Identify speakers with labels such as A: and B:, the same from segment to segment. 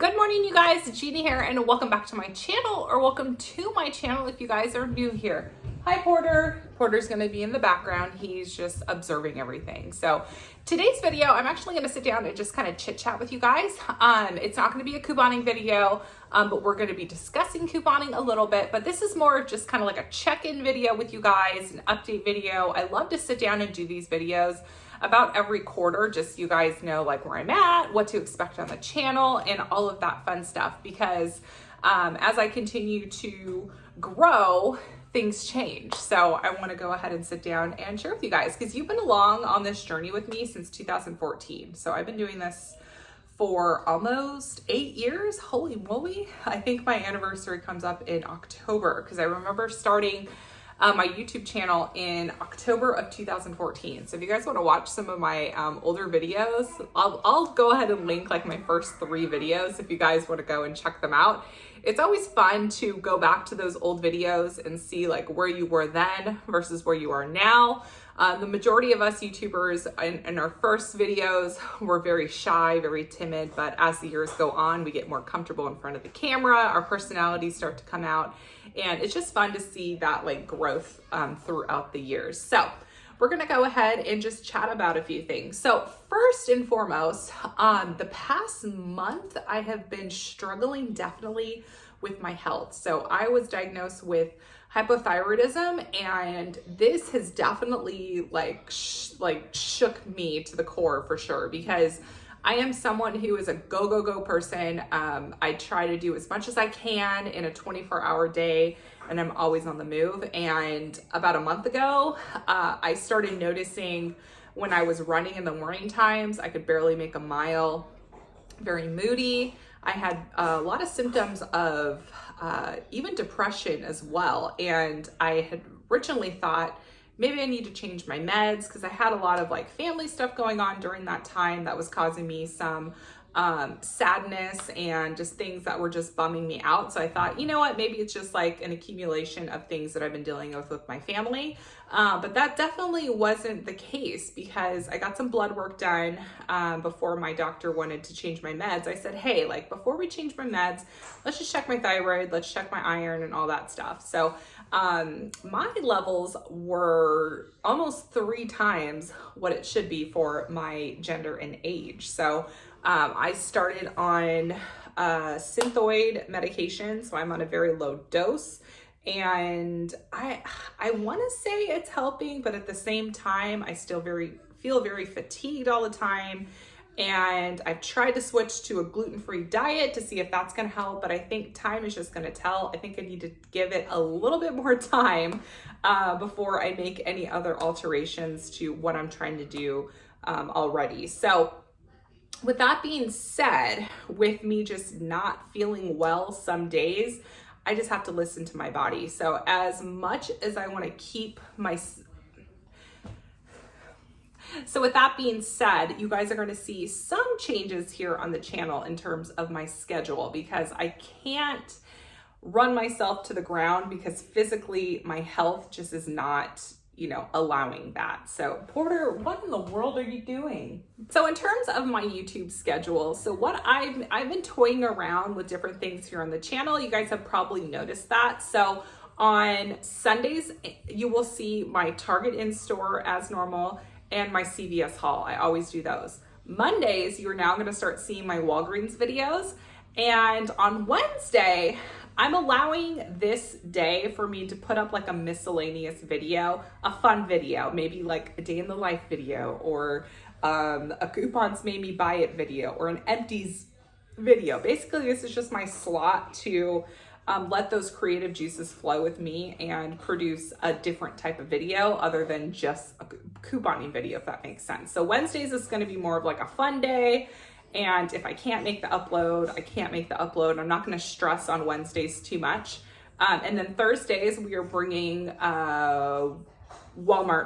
A: Good morning, you guys. Gina here, and welcome back to my channel, or welcome to my channel if you guys are new here. Hi, Porter. Porter's going to be in the background. He's just observing everything. So today's video, I'm actually going to sit down and just kind of chit chat with you guys. It's not going to be a couponing video, but we're going to be discussing couponing a little bit. But this is more just kind of like a check-in video with you guys, an update video. I love to sit down and do these videos about every quarter, just so you guys know like where I'm at, what to expect on the channel, and all of that fun stuff. Because as I continue to grow, things change. So I want to go ahead and sit down and share with you guys, because you've been along on this journey with me since 2014. So I've been doing this for almost 8 years. Holy moly. I think my anniversary comes up in October, because I remember starting my YouTube channel in October of 2014. So if you guys want to watch some of my older videos, I'll go ahead and link like my first 3 videos if you guys want to go and check them out. It's always fun to go back to those old videos and see like where you were then versus where you are now. The majority of us YouTubers in our first videos were very shy, very timid, but as the years go on, we get more comfortable in front of the camera, our personalities start to come out, and it's just fun to see that like growth throughout the years. So we're gonna go ahead and just chat about a few things. So first and foremost, the past month, I have been struggling definitely with my health. So I was diagnosed with hypothyroidism, and this has definitely shook me to the core for sure, because I am someone who is a go person. I try to do as much as I can in a 24-hour day, and I'm always on the move. And about a month ago, I started noticing when I was running in the morning times, I could barely make a mile, very moody. I had a lot of symptoms of even depression as well. And I had originally thought, maybe I need to change my meds, because I had a lot of like family stuff going on during that time that was causing me some sadness and just things that were just bumming me out. So I thought, you know what, maybe it's just like an accumulation of things that I've been dealing with my family. But that definitely wasn't the case, because I got some blood work done before my doctor wanted to change my meds. I said, hey, like before we change my meds, let's just check my thyroid, let's check my iron and all that stuff. So my levels were almost 3 times what it should be for my gender and age. So I started on synthoid medication, so I'm on a very low dose, and I want to say it's helping, but at the same time, I still feel very fatigued all the time. And I've tried to switch to a gluten-free diet to see if that's going to help, but I think time is just going to tell. I think I need to give it a little bit more time before I make any other alterations to what I'm trying to do already. So with that being said, with me just not feeling well some days, I just have to listen to my body. So as much as I want to keep my... So with that being said, you guys are going to see some changes here on the channel in terms of my schedule, because I can't run myself to the ground, because physically my health just is not, allowing that. So Porter, what in the world are you doing? So in terms of my YouTube schedule, so what I've been toying around with different things here on the channel. You guys have probably noticed that. So on Sundays, you will see my Target in-store as normal, and my CVS haul. I always do those. Mondays, you're now gonna start seeing my Walgreens videos. And on Wednesday, I'm allowing this day for me to put up like a miscellaneous video, a fun video, maybe like a day in the life video, or a coupons made me buy it video, or an empties video. Basically, this is just my slot to let those creative juices flow with me and produce a different type of video other than just a couponing video, if that makes sense. So Wednesdays is going to be more of like a fun day. And if I can't make the upload, I can't make the upload. I'm not going to stress on Wednesdays too much. And then Thursdays, we are bringing Walmart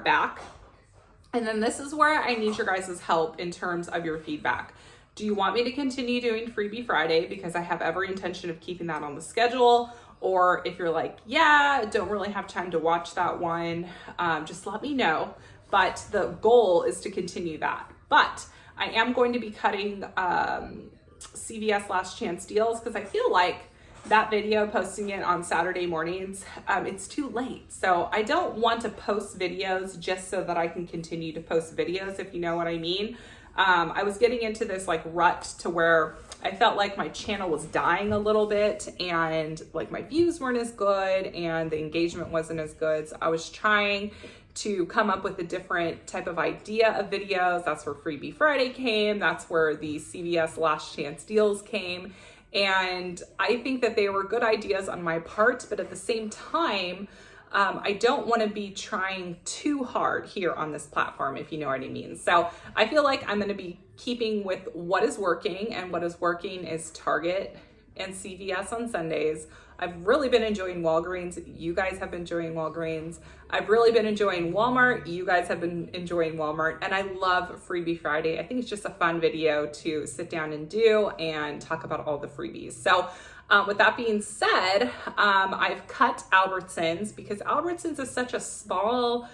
A: back. And then this is where I need your guys' help in terms of your feedback. Do you want me to continue doing Freebie Friday, because I have every intention of keeping that on the schedule? Or if you're like, yeah, don't really have time to watch that one, just let me know. But the goal is to continue that. But I am going to be cutting CVS last chance deals, because I feel like that video, posting it on Saturday mornings, it's too late. So I don't want to post videos just so that I can continue to post videos, if you know what I mean. I was getting into this like rut to where I felt like my channel was dying a little bit, and like my views weren't as good and the engagement wasn't as good. So I was trying to come up with a different type of idea of videos. That's where Freebie Friday came. That's where the CVS last chance deals came. And I think that they were good ideas on my part, but at the same time, I don't want to be trying too hard here on this platform, if you know what I mean. So I feel like I'm going to be keeping with what is working, and what is working is Target and CVS on Sundays. I've really been enjoying Walgreens. You guys have been enjoying Walgreens. I've really been enjoying Walmart. You guys have been enjoying Walmart. And I love Freebie Friday. I think it's just a fun video to sit down and do and talk about all the freebies. So with that being said, I've cut Albertsons, because Albertsons is such a small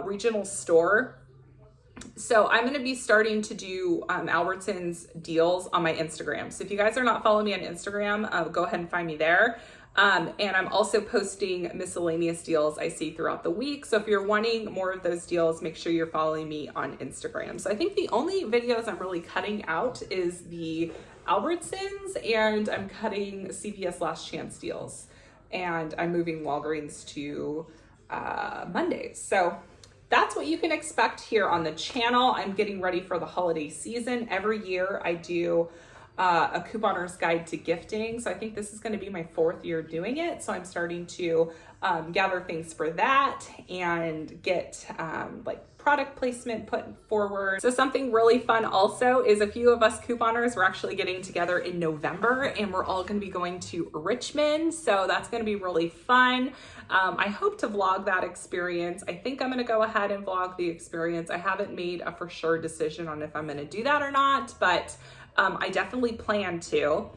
A: regional store. So I'm going to be starting to do Albertsons deals on my Instagram. So if you guys are not following me on Instagram, go ahead and find me there. And I'm also posting miscellaneous deals I see throughout the week. So if you're wanting more of those deals, make sure you're following me on Instagram. So I think the only videos I'm really cutting out is the Albertsons, and I'm cutting CVS last chance deals, and I'm moving Walgreens to Mondays. So that's what you can expect here on the channel. I'm getting ready for the holiday season. Every year I do a couponer's guide to gifting. So I think this is going to be my 4th year doing it. So I'm starting to gather things for that and get like product placement put forward. So something really fun also is a few of us couponers, we're actually getting together in November, and we're all going to be going to Richmond. So that's going to be really fun. I hope to vlog that experience. I think I'm going to go ahead and vlog the experience. I haven't made a for sure decision on if I'm going to do that or not, but I definitely plan to.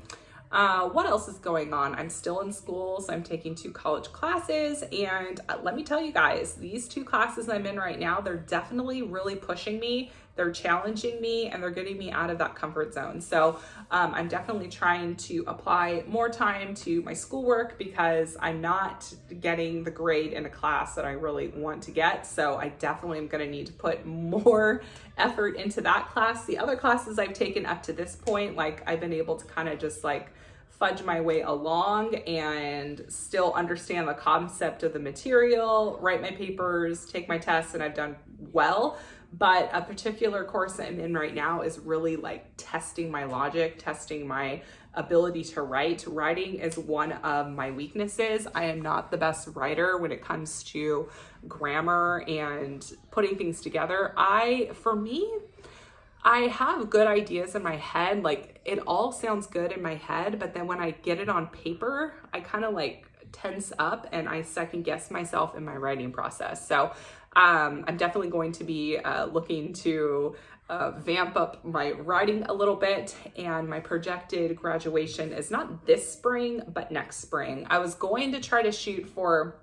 A: What else is going on? I'm still in school, so I'm taking 2 college classes, and let me tell you guys, these 2 classes I'm in right now, they're definitely really pushing me. They're challenging me, and they're getting me out of that comfort zone. So I'm definitely trying to apply more time to my schoolwork, because I'm not getting the grade in a class that I really want to get. So I definitely am going to need to put more effort into that class. The other classes I've taken up to this point, like I've been able to kind of just like fudge my way along and still understand the concept of the material, write my papers, take my tests, and I've done well. But a particular course I'm in right now is really like testing my logic, testing my ability to write. Writing is one of my weaknesses. I am not the best writer when it comes to grammar and putting things together. For me, I have good ideas in my head. Like it all sounds good in my head, but then when I get it on paper, I kind of like tense up and I second guess myself in my writing process. So I'm definitely going to be looking to vamp up my writing a little bit, and my projected graduation is not this spring, but next spring. I was going to try to shoot for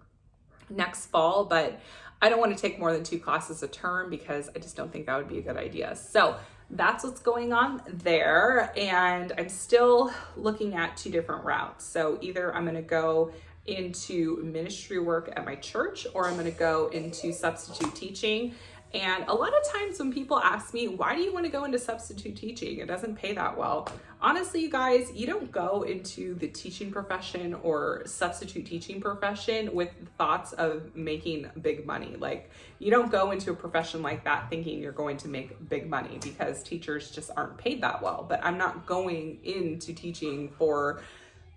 A: next fall, but I don't want to take more than 2 classes a term, because I just don't think that would be a good idea. So that's what's going on there. And I'm still looking at 2 different routes. So either I'm going to go into ministry work at my church, or I'm going to go into substitute teaching. And a lot of times when people ask me, why do you want to go into substitute teaching? It doesn't pay that well. Honestly, you guys, you don't go into the teaching profession or substitute teaching profession with thoughts of making big money. Like, you don't go into a profession like that thinking you're going to make big money, because teachers just aren't paid that well. But I'm not going into teaching for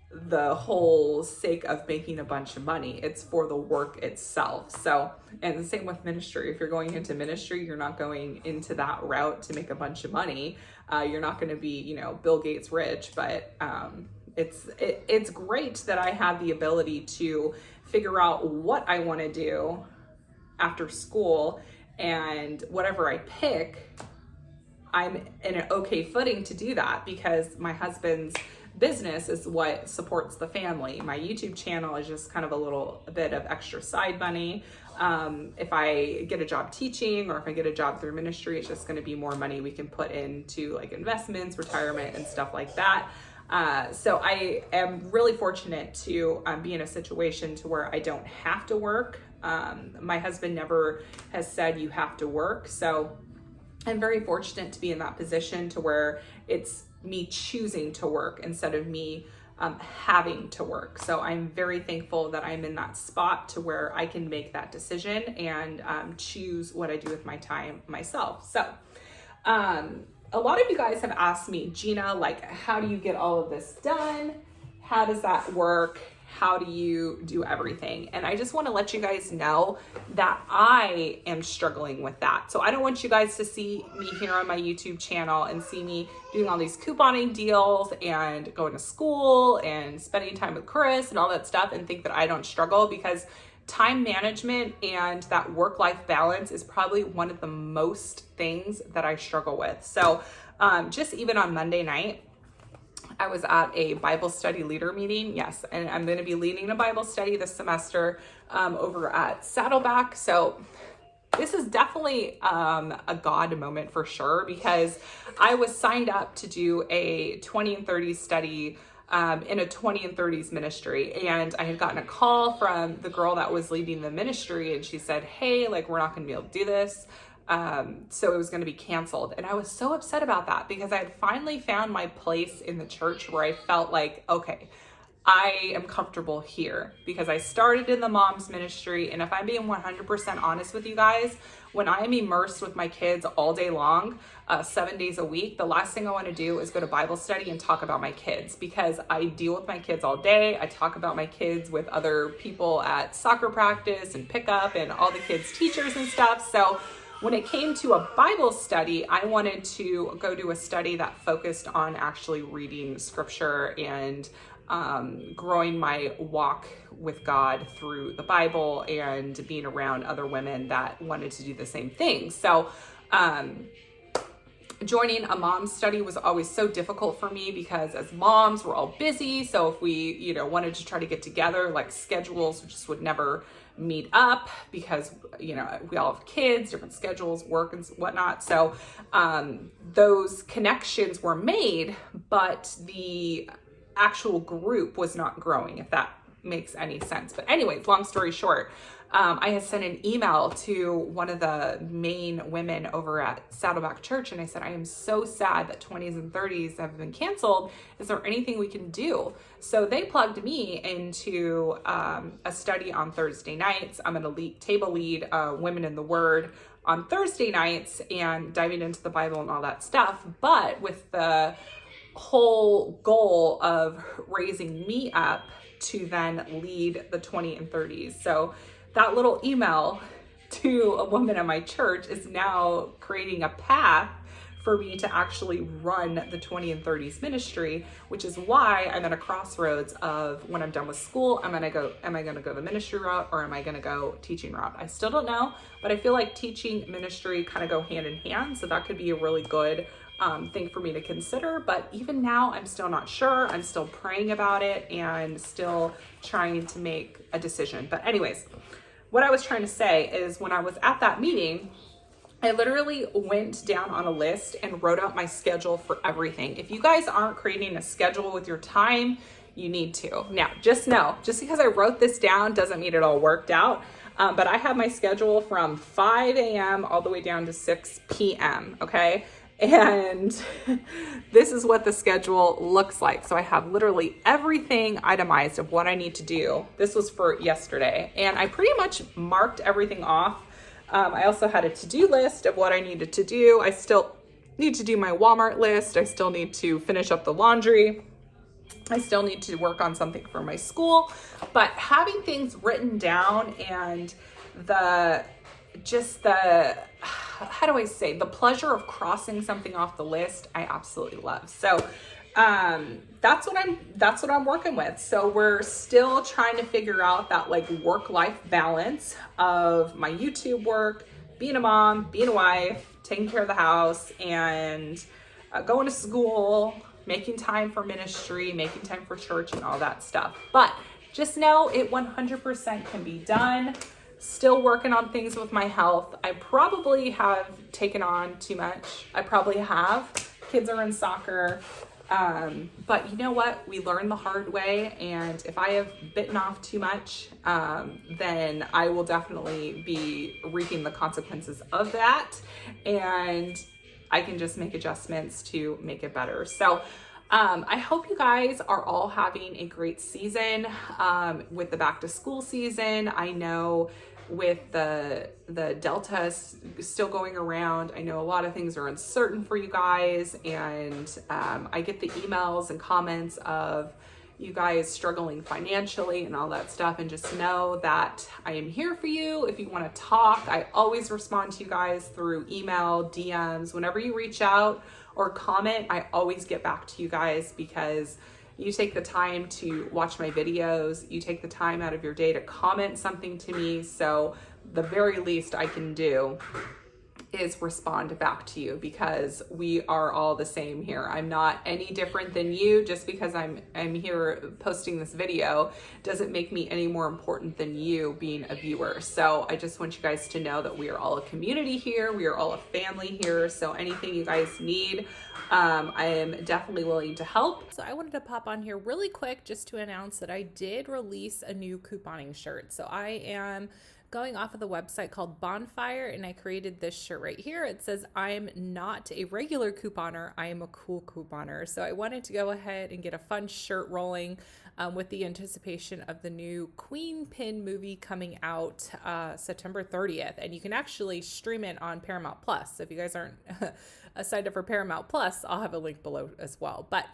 A: the whole sake of making a bunch of money. It's for the work itself. So, and the same with ministry. If you're going into ministry, you're not going into that route to make a bunch of money. You're not going to be, Bill Gates rich, but it's great that I have the ability to figure out what I want to do after school, and whatever I pick, I'm in an okay footing to do that, because my husband's business is what supports the family. My YouTube channel is just kind of a bit of extra side money. If I get a job teaching or if I get a job through ministry, it's just going to be more money we can put into like investments, retirement, and stuff like that. So I am really fortunate to be in a situation to where I don't have to work. My husband never has said you have to work. So I'm very fortunate to be in that position to where it's me choosing to work instead of me having to work. So I'm very thankful that I'm in that spot to where I can make that decision and choose what I do with my time myself. So a lot of you guys have asked me, Gina, like, how do you get all of this done? How does that work? How do you do everything? And I just want to let you guys know that I am struggling with that. So I don't want you guys to see me here on my YouTube channel and see me doing all these couponing deals and going to school and spending time with Chris and all that stuff and think that I don't struggle, because time management and that work-life balance is probably one of the most things that I struggle with. So just even on Monday night, I was at a Bible study leader meeting. Yes, and I'm going to be leading a Bible study this semester over at Saddleback. So this is definitely a God moment for sure, because I was signed up to do a 20 and 30s study in a 20 and 30s ministry. And I had gotten a call from the girl that was leading the ministry, and she said, hey, like, we're not going to be able to do this. So it was going to be canceled. And I was so upset about that, because I had finally found my place in the church where I felt like, okay, I am comfortable here, because I started in the mom's ministry. And if I'm being 100% honest with you guys, when I am immersed with my kids all day long, 7 days a week, the last thing I want to do is go to Bible study and talk about my kids, because I deal with my kids all day. I talk about my kids with other people at soccer practice and pickup and all the kids' teachers and stuff. So when it came to a Bible study, I wanted to go do a study that focused on actually reading scripture and growing my walk with God through the Bible and being around other women that wanted to do the same thing. So joining a mom study was always so difficult for me, because as moms, we're all busy. So if we, wanted to try to get together, like, schedules just would never meet up, because, we all have kids, different schedules, work and whatnot. So those connections were made, but the actual group was not growing, if that makes any sense. But anyways, long story short, I had sent an email to one of the main women over at Saddleback Church, and I said, I am so sad that 20s and 30s have been canceled. Is there anything we can do? So they plugged me into a study on Thursday nights. I'm going to table lead Women in the Word on Thursday nights and diving into the Bible and all that stuff, but with the whole goal of raising me up to then lead the 20 and 30s. So that little email to a woman at my church is now creating a path for me to actually run the 20 and 30s ministry, which is why I'm at a crossroads of, when I'm done with school, am I going to go the ministry route, or am I going to go teaching route? I still don't know, but I feel like teaching ministry kind of go hand in hand. So that could be a really good thing for me to consider. But even now, I'm still not sure. I'm still praying about it and still trying to make a decision. But anyways, what I was trying to say is, when I was at that meeting, I literally went down on a list and wrote out my schedule for everything. If you guys aren't creating a schedule with your time, you need to. Now, just know, just because I wrote this down doesn't mean it all worked out. But I have my schedule from 5 a.m. all the way down to 6 p.m. Okay. And this is what the schedule looks like. So I have literally everything itemized of what I need to do. This was for yesterday, and I pretty much marked everything off. I also had a to-do list of what I needed to do. I still need to do my Walmart list. I still need to finish up the laundry. I still need to work on something for my school, but having things written down and how do I say, the pleasure of crossing something off the list, I absolutely love. So that's what I'm working with. So we're still trying to figure out that, like, work-life balance of my YouTube work, being a mom, being a wife, taking care of the house, and going to school, making time for ministry, making time for church and all that stuff. But just know it 100% can be done. Still working on things with my health. I probably have taken on too much. I probably have. Kids are in soccer. But you know what? We learn the hard way. And if I have bitten off too much, then I will definitely be reaping the consequences of that. And I can just make adjustments to make it better. So I hope you guys are all having a great season with the back to school season. I know with the Delta still going around, I know a lot of things are uncertain for you guys, and I get the emails and comments of you guys struggling financially and all that stuff, and just know that I am here for you. If you want to talk, I always respond to you guys through email, DMs. Whenever you reach out or comment, I always get back to you guys, because you take the time to watch my videos, you take the time out of your day to comment something to me. So the very least I can do is respond back to you, because we are all the same here. I'm not any different than you. Just because I'm here posting this video doesn't make me any more important than you being a viewer. So I just want you guys to know that we are all a community here. We are all a family here. So anything you guys need, I am definitely willing to help. So I wanted to pop on here really quick just to announce that I did release a new couponing shirt. So I am going off of the website called Bonfire, and I created this shirt right here. It says, I'm not a regular couponer, I am a cool couponer. So I wanted to go ahead and get a fun shirt rolling with the anticipation of the new Queen Pin movie coming out September 30th. And you can actually stream it on Paramount Plus. So if you guys aren't signed up for Paramount Plus, I'll have a link below as well. But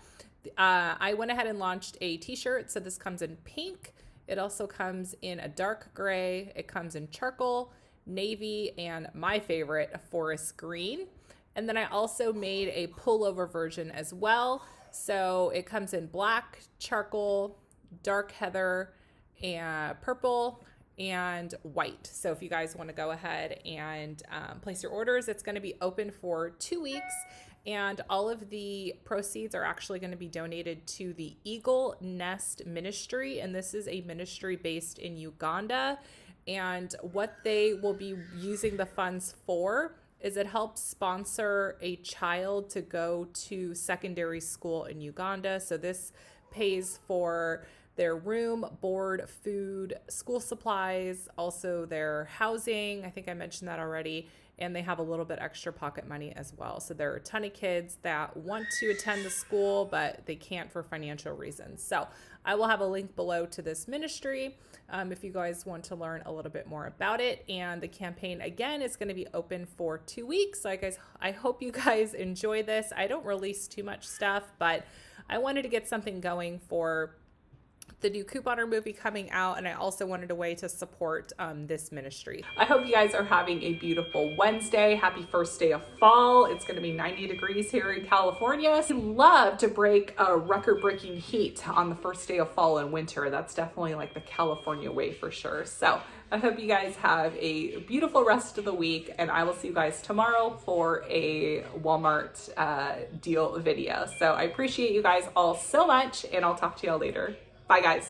A: I went ahead and launched a t-shirt. So this comes in pink. It also comes in a dark gray. It comes in charcoal, navy, and my favorite, a forest green. And then I also made a pullover version as well. So it comes in black, charcoal, dark heather, and purple, and white. So if you guys want to go ahead and place your orders, it's going to be open for 2 weeks. And all of the proceeds are actually going to be donated to the Eagle Nest Ministry. And this is a ministry based in Uganda. And what they will be using the funds for is it helps sponsor a child to go to secondary school in Uganda. So this pays for their room, board, food, school supplies, also their housing. I think I mentioned that already. And they have a little bit extra pocket money as well. So there are a ton of kids that want to attend the school, but they can't for financial reasons. So I will have a link below to this ministry if you guys want to learn a little bit more about it. And the campaign, again, is going to be open for 2 weeks. So I hope you guys enjoy this. I don't release too much stuff, but I wanted to get something going for the new couponer movie coming out, and I also wanted a way to support this ministry. I hope you guys are having a beautiful Wednesday. Happy first day of fall. It's going to be 90 degrees here in California. We love to break a record-breaking heat on the first day of fall and winter. That's definitely like the California way for sure. So I hope you guys have a beautiful rest of the week, and I will see you guys tomorrow for a Walmart deal video. So I appreciate you guys all so much, and I'll talk to y'all later. Bye, guys.